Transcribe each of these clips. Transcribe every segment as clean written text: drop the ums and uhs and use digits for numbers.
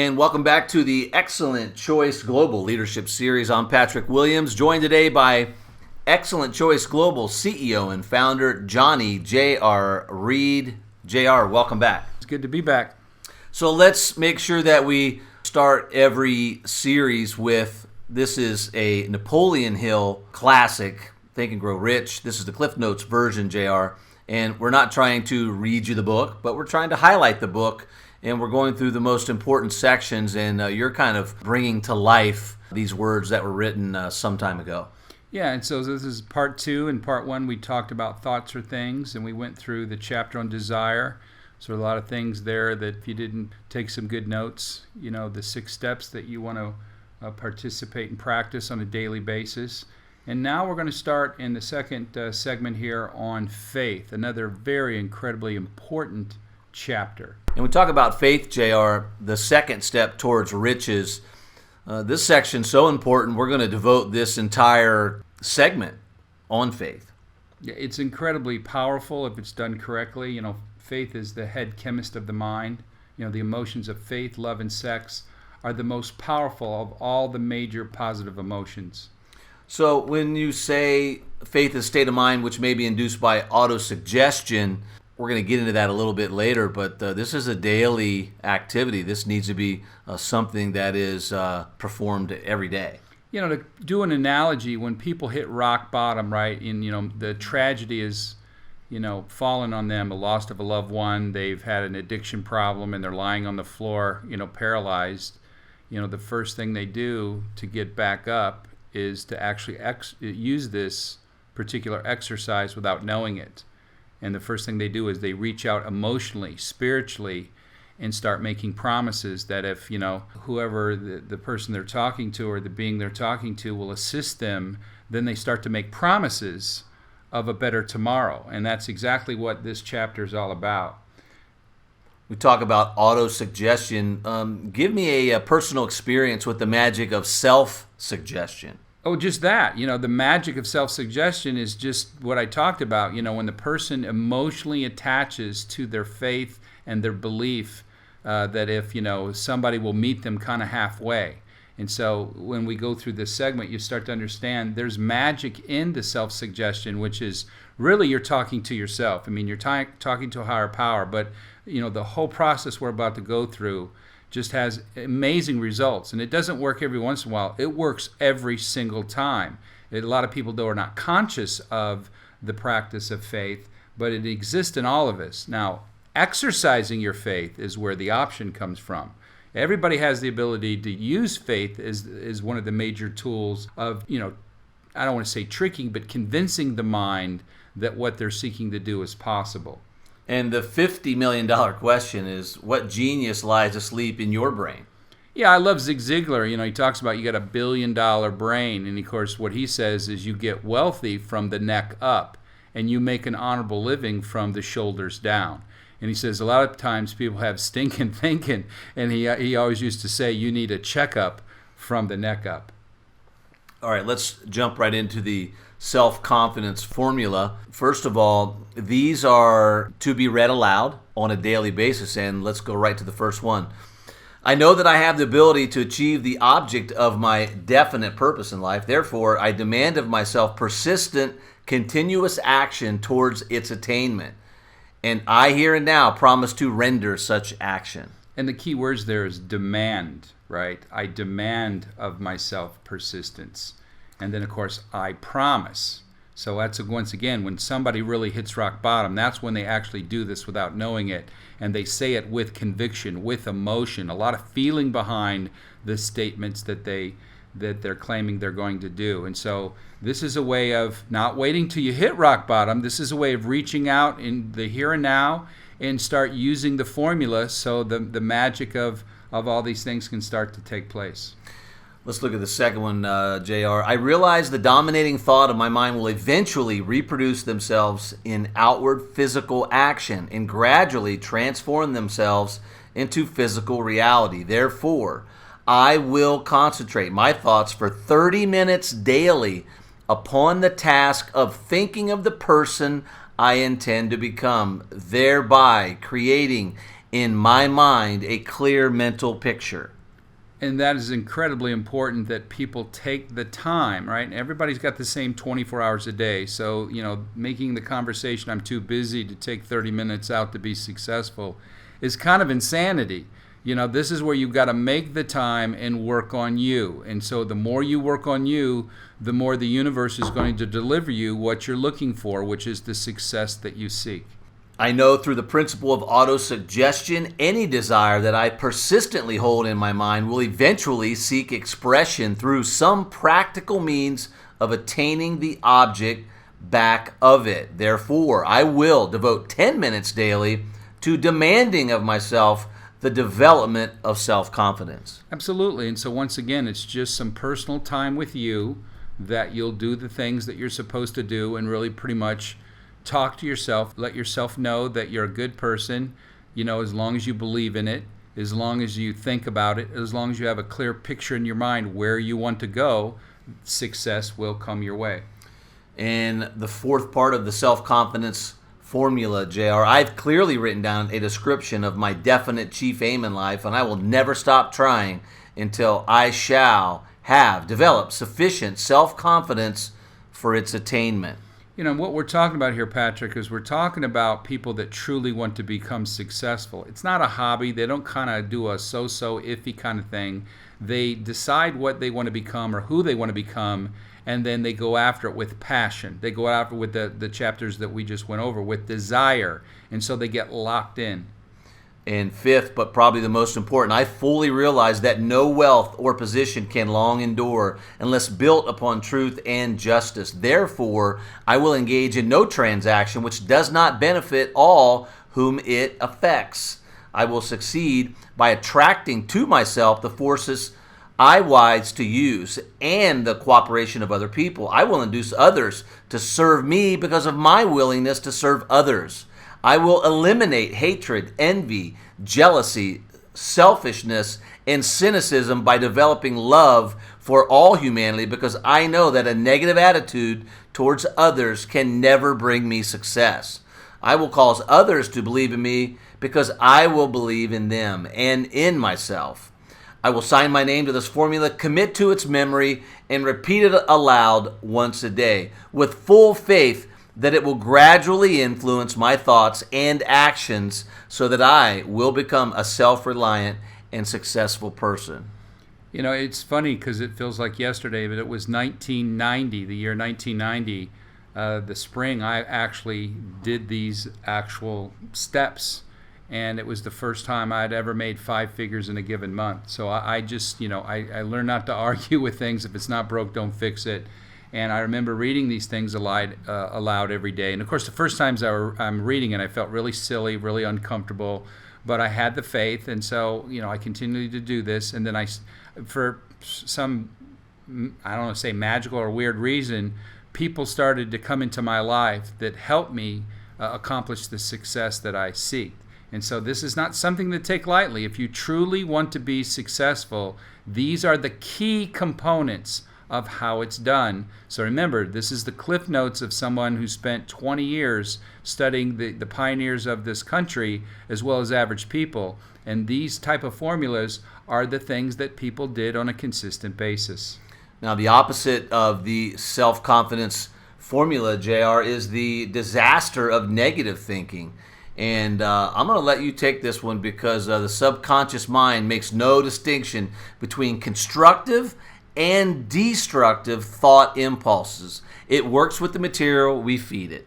And welcome back to the Excellent Choice Global Leadership Series. I'm Patrick Williams, joined today by Excellent Choice Global CEO and founder Johnny J.R. Reed. J.R., welcome back. It's good to be back. So let's make sure that we start every series with, this is a Napoleon Hill classic, Think and Grow Rich. This is the Cliff Notes version, J.R., and we're not trying to read you the book, but we're trying to highlight the book. And we're going through the most important sections, and you're kind of bringing to life these words that were written some time ago. Yeah, and so this is part 2. In part 1, we talked about thoughts or things, and we went through the chapter on desire. So a lot of things there that if you didn't take some good notes, you know, the 6 steps that you want to participate and practice on a daily basis. And now we're going to start in the second segment here on faith, another very incredibly important chapter. And we talk about faith, JR, the second step towards riches. This section's so important, we're going to devote this entire segment on faith. Yeah, it's incredibly powerful if it's done correctly. You know, faith is the head chemist of the mind. You know, the emotions of faith, love, and sex are the most powerful of all the major positive emotions. So when you say faith is a state of mind which may be induced by autosuggestion, we're going to get into that a little bit later, but this is a daily activity. This needs to be something that is performed every day. You know, to do an analogy, when people hit rock bottom, right, and, you know, the tragedy is, you know, fallen on them, the loss of a loved one, they've had an addiction problem, and they're lying on the floor, you know, paralyzed. You know, the first thing they do to get back up is to actually use this particular exercise without knowing it. And the first thing they do is they reach out emotionally, spiritually, and start making promises that if, you know, whoever the person they're talking to or the being they're talking to will assist them, then they start to make promises of a better tomorrow. And that's exactly what this chapter is all about. We talk about autosuggestion. Give me a personal experience with the magic of self-suggestion. Oh, just that. You know, the magic of self-suggestion is just what I talked about. You know, when the person emotionally attaches to their faith and their belief that if, you know, somebody will meet them kind of halfway. And so when we go through this segment, you start to understand there's magic in the self-suggestion, which is really you're talking to yourself. I mean, you're talking to a higher power, but, you know, the whole process we're about to go through just has amazing results. And it doesn't work every once in a while. It works every single time. A lot of people, though, are not conscious of the practice of faith, but it exists in all of us. Now, exercising your faith is where the option comes from. Everybody has the ability to use faith as one of the major tools of, you know, I don't want to say tricking, but convincing the mind that what they're seeking to do is possible. And the $50 million question is, what genius lies asleep in your brain? Yeah, I love Zig Ziglar. You know, he talks about you got $1 billion brain. And, of course, what he says is you get wealthy from the neck up, and you make an honorable living from the shoulders down. And he says a lot of times people have stinking thinking, and he always used to say you need a checkup from the neck up. All right, let's jump right into the self-confidence formula. First of all, these are to be read aloud on a daily basis, and let's go right to the first one. I know that I have the ability to achieve the object of my definite purpose in life. Therefore, I demand of myself persistent, continuous action towards its attainment. And I here and now promise to render such action. And the key words there is demand, right? I demand of myself persistence. And then, of course, I promise. So that's, once again, when somebody really hits rock bottom, that's when they actually do this without knowing it. And they say it with conviction, with emotion, a lot of feeling behind the statements that they're claiming they're going to do. And so this is a way of not waiting till you hit rock bottom. This is a way of reaching out in the here and now and start using the formula so the magic of all these things can start to take place. Let's look at the second one, JR. I realize the dominating thought of my mind will eventually reproduce themselves in outward physical action and gradually transform themselves into physical reality. Therefore, I will concentrate my thoughts for 30 minutes daily upon the task of thinking of the person I intend to become, thereby creating in my mind a clear mental picture. And that is incredibly important, that people take the time, right? Everybody's got the same 24 hours a day. So, making the conversation, I'm too busy to take 30 minutes out to be successful, is kind of insanity. This is where you've got to make the time and work on you. And so the more you work on you, the more the universe is going to deliver you what you're looking for, which is the success that you seek. I know through the principle of autosuggestion, any desire that I persistently hold in my mind will eventually seek expression through some practical means of attaining the object back of it. Therefore, I will devote 10 minutes daily to demanding of myself the development of self-confidence. Absolutely. And so once again, it's just some personal time with you that you'll do the things that you're supposed to do and really pretty much talk to yourself, let yourself know that you're a good person, as long as you believe in it, as long as you think about it, as long as you have a clear picture in your mind where you want to go, success will come your way. And the fourth part of the self-confidence formula, JR, I've clearly written down a description of my definite chief aim in life, and I will never stop trying until I shall have developed sufficient self-confidence for its attainment. What we're talking about here, Patrick, is we're talking about people that truly want to become successful. It's not a hobby. They don't kind of do a so-so iffy kind of thing. They decide what they want to become or who they want to become, and then they go after it with passion. They go after it with the chapters that we just went over, with desire, and so they get locked in. And fifth, but probably the most important, I fully realize that no wealth or position can long endure unless built upon truth and justice. Therefore, I will engage in no transaction which does not benefit all whom it affects. I will succeed by attracting to myself the forces I wise to use and the cooperation of other people. I will induce others to serve me because of my willingness to serve others. I will eliminate hatred, envy, jealousy, selfishness, and cynicism by developing love for all humanity, because I know that a negative attitude towards others can never bring me success. I will cause others to believe in me because I will believe in them and in myself. I will sign my name to this formula, commit to its memory, and repeat it aloud once a day with full faith that it will gradually influence my thoughts and actions so that I will become a self-reliant and successful person. It's funny because it feels like yesterday, but it was 1990, the year 1990, the spring, I actually did these actual steps, and it was the first time I'd ever made 5 figures in a given month. So I just, I learned not to argue with things. If it's not broke, don't fix it. And I remember reading these things aloud every day. And of course, the first times I'm reading it, I felt really silly, really uncomfortable. But I had the faith, and so I continued to do this. And then for some, I don't want to say magical or weird reason, people started to come into my life that helped me accomplish the success that I seek. And so this is not something to take lightly. If you truly want to be successful, these are the key components of how it's done. So remember, this is the cliff notes of someone who spent 20 years studying the pioneers of this country as well as average people. And these type of formulas are the things that people did on a consistent basis. Now, the opposite of the self-confidence formula, JR, is the disaster of negative thinking. And I'm going to let you take this one because the subconscious mind makes no distinction between constructive and destructive thought impulses. It works with the material we feed it.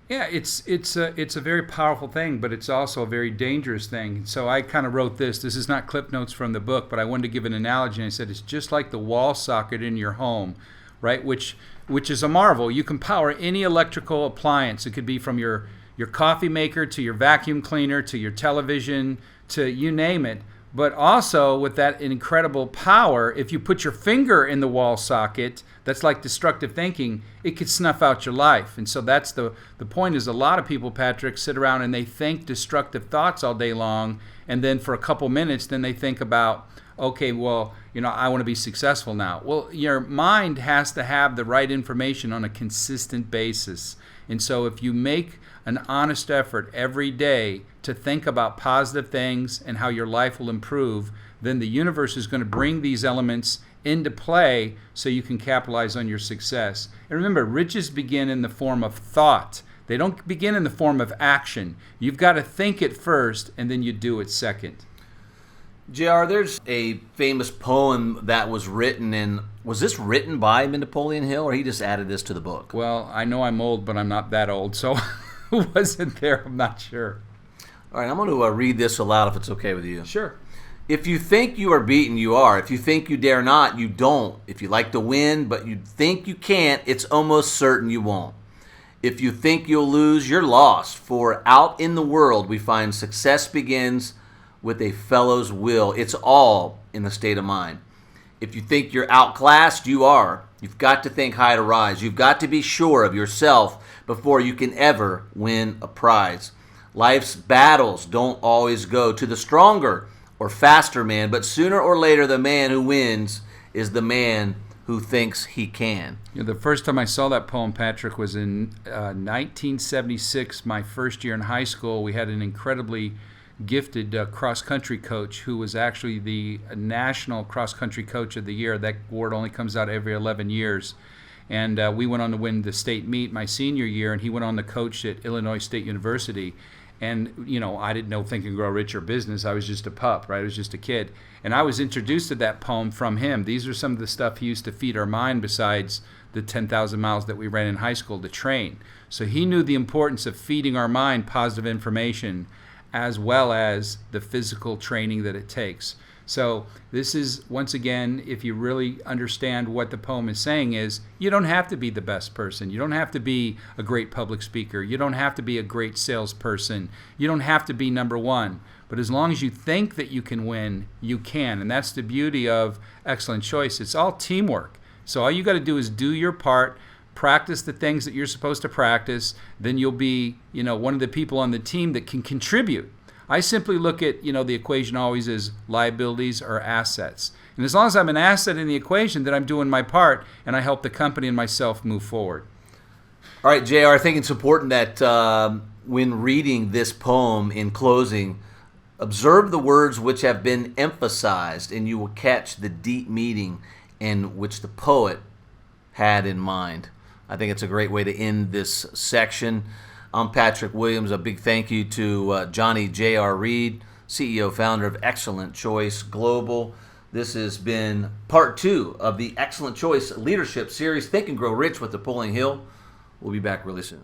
Yeah, it's a very powerful thing, but it's also a very dangerous thing. So I kind of wrote this. This is not clip notes from the book, but I wanted to give an analogy. And I said it's just like the wall socket in your home, right? Which is a marvel. You can power any electrical appliance. It could be from your coffee maker to your vacuum cleaner to your television to you name it. But also with that incredible power, if you put your finger in the wall socket, that's like destructive thinking, it could snuff out your life. And so that's the point is a lot of people, Patrick, sit around and they think destructive thoughts all day long, and then for a couple minutes, then they think about, okay, well, I want to be successful now. Well, your mind has to have the right information on a consistent basis. And so if you make an honest effort every day to think about positive things and how your life will improve, then the universe is going to bring these elements into play so you can capitalize on your success. And remember, riches begin in the form of thought. They don't begin in the form of action. You've got to think it first, and then you do it second. JR, there's a famous poem that was written, and was this written by Napoleon Hill, or he just added this to the book? Well, I know I'm old, but I'm not that old, so who was it there? I'm not sure. All right, I'm going to read this aloud if it's okay with you. Sure. If you think you are beaten, you are. If you think you dare not, you don't. If you like to win, but you think you can't, it's almost certain you won't. If you think you'll lose, you're lost. For out in the world, we find success begins with a fellow's will. It's all in the state of mind. If you think you're outclassed, you are. You've got to think high to rise. You've got to be sure of yourself before you can ever win a prize. Life's battles don't always go to the stronger or faster man, but sooner or later the man who wins is the man who thinks he can. The first time I saw that poem, Patrick, was in 1976, my first year in high school. We had an incredibly gifted cross-country coach who was actually the national cross-country coach of the year. That award only comes out every 11 years. And we went on to win the state meet my senior year, and he went on to coach at Illinois State University. And, I didn't know Think and Grow Rich or business. I was just a pup, right? I was just a kid. And I was introduced to that poem from him. These are some of the stuff he used to feed our mind besides the 10,000 miles that we ran in high school to train. So he knew the importance of feeding our mind positive information as well as the physical training that it takes. So this is, once again, if you really understand what the poem is saying is, you don't have to be the best person. You don't have to be a great public speaker. You don't have to be a great salesperson. You don't have to be number one. But as long as you think that you can win, you can. And that's the beauty of Excellent Choice. It's all teamwork. So all you got to do is do your part, practice the things that you're supposed to practice, then you'll be, one of the people on the team that can contribute. I simply look at, the equation always as liabilities or assets. And as long as I'm an asset in the equation, then I'm doing my part and I help the company and myself move forward. All right, JR, I think it's important that when reading this poem in closing, observe the words which have been emphasized, and you will catch the deep meaning in which the poet had in mind. I think it's a great way to end this section. I'm Patrick Williams. A big thank you to Johnny J.R. Reed, CEO, founder of Xcellent Choice Global. This has been part 2 of the Excellent Choice Leadership Series, Think and Grow Rich with Napoleon Hill. We'll be back really soon.